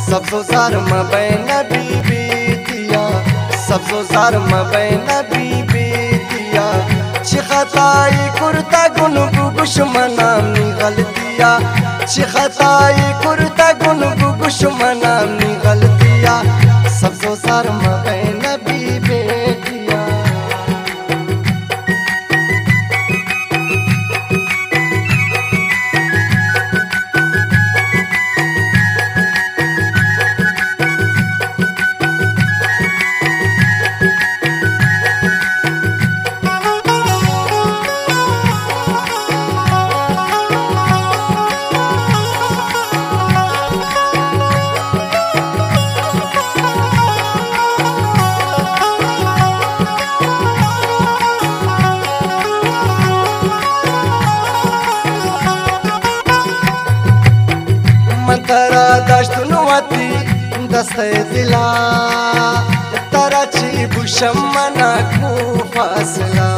सब्जो jar मबैन बीबीतिया सब्जो jar मबैन बीबीतिया चिखताई kurta गुनगु गुशमनामी गलतिया चिखताई कुर्ता गुनगु गुशमनामी गलतिया सब्जो jar मबैन बीबीतिया तरा दश्तनुवती दस्ते दिला तरा ची बुशम मना को फासला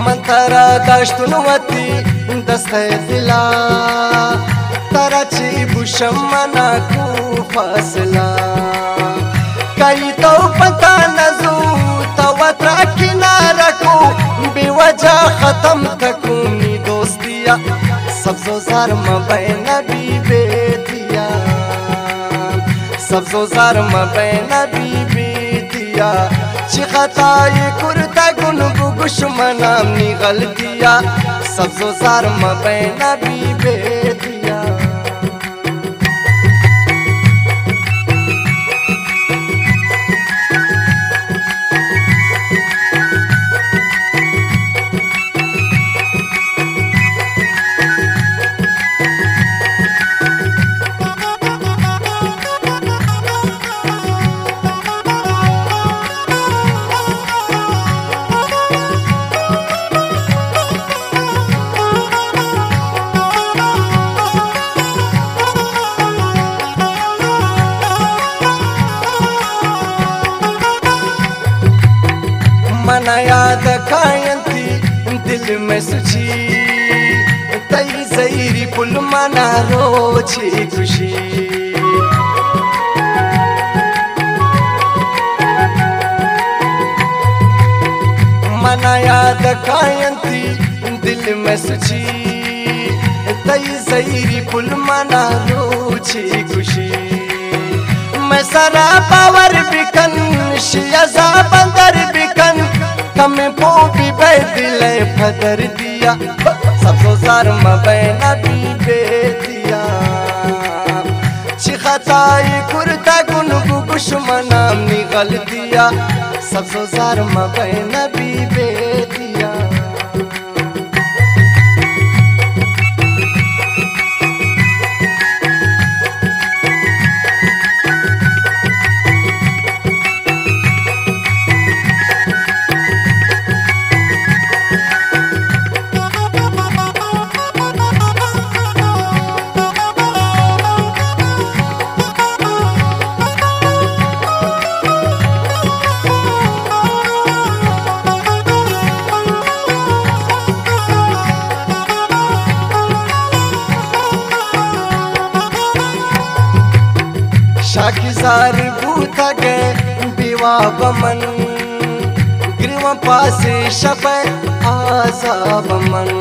मंतरा दश्तनुवती दस्ते दिला तरा ची बुशम मना को फासला कई तो पता नजू तो वत्रा किनारा को बेवजह खत्म तकूनी दोस्तिया सब्जो जार मबैन बीबीतिया सब्जो जार मबैन बीबीतिया चिखताई कुर्ता गुनगु गुशमनामी गलतिया सब्जो जार मबैन बीबीतिया मना याद कायंती दिल में सुची तई जईरी पुल मना रोची खुशी मना याद कायंती दिल में सुची तई जईरी पुल मना रोची खुशी मैं सारा पावर बिकन शियाजा बंदर बिकन कमे पो भी बैदिले फदर दिया सब्जो जार मबैन बीबीतिया चिखताई कुर्ता गुनगु गुशमनामी गलतिया सब्जो जार मबैन बीबीतिया शाकिजार बूथा गे बिवा बमन ग्रीवा पासे शप आजा बमन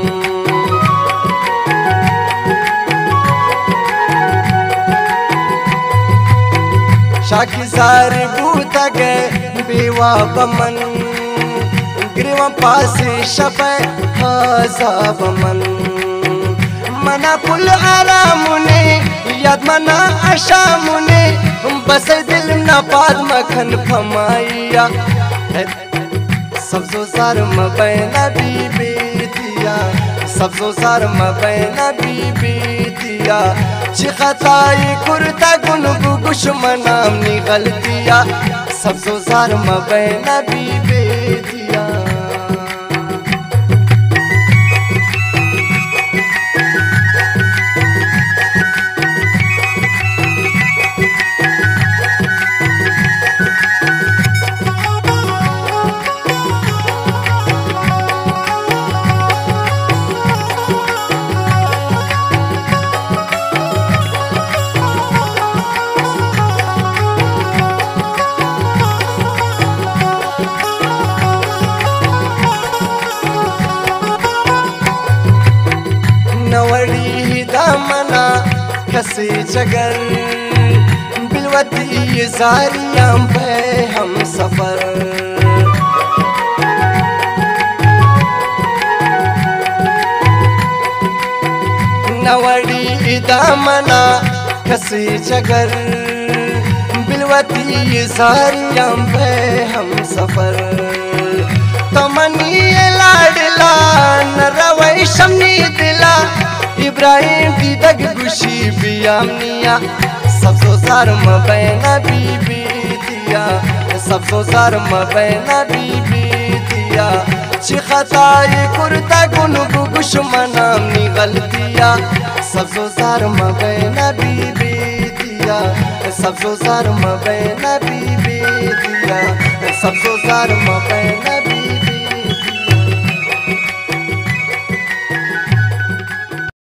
शाकिजार बूथा गे बिवा बमन ग्रीवा पासे शप आजा बमन मना पुल आरामुने याद मना आशामुने बस दिल न पाद मखन फमाइया सब्जो जार मबैन बीबीतिया सब्जो जार मबैन बीबीतिया चिखताई कुर्ता गुनगु गुशमनामी गलतिया सब्जो जार मबैन बीबीतिया जगर बिलवती जारियां पे हम सफर नवड़ी दामना कसी जगर बिलवती जारियां पे हम सफर तमनी लाडला न रवै शमनी दिला इब्राहिम दी दग गुशी बियामनिया सबसो सार मबैना बीबी दिया सबसो सार मबैना बीबी दिया चिखताई कुर्ता गुन गुश मनामनी गलतिया सबसो सार मबैना बीबी दिया सबसो सार मबैना बीबी दिया सबसो सार मबैना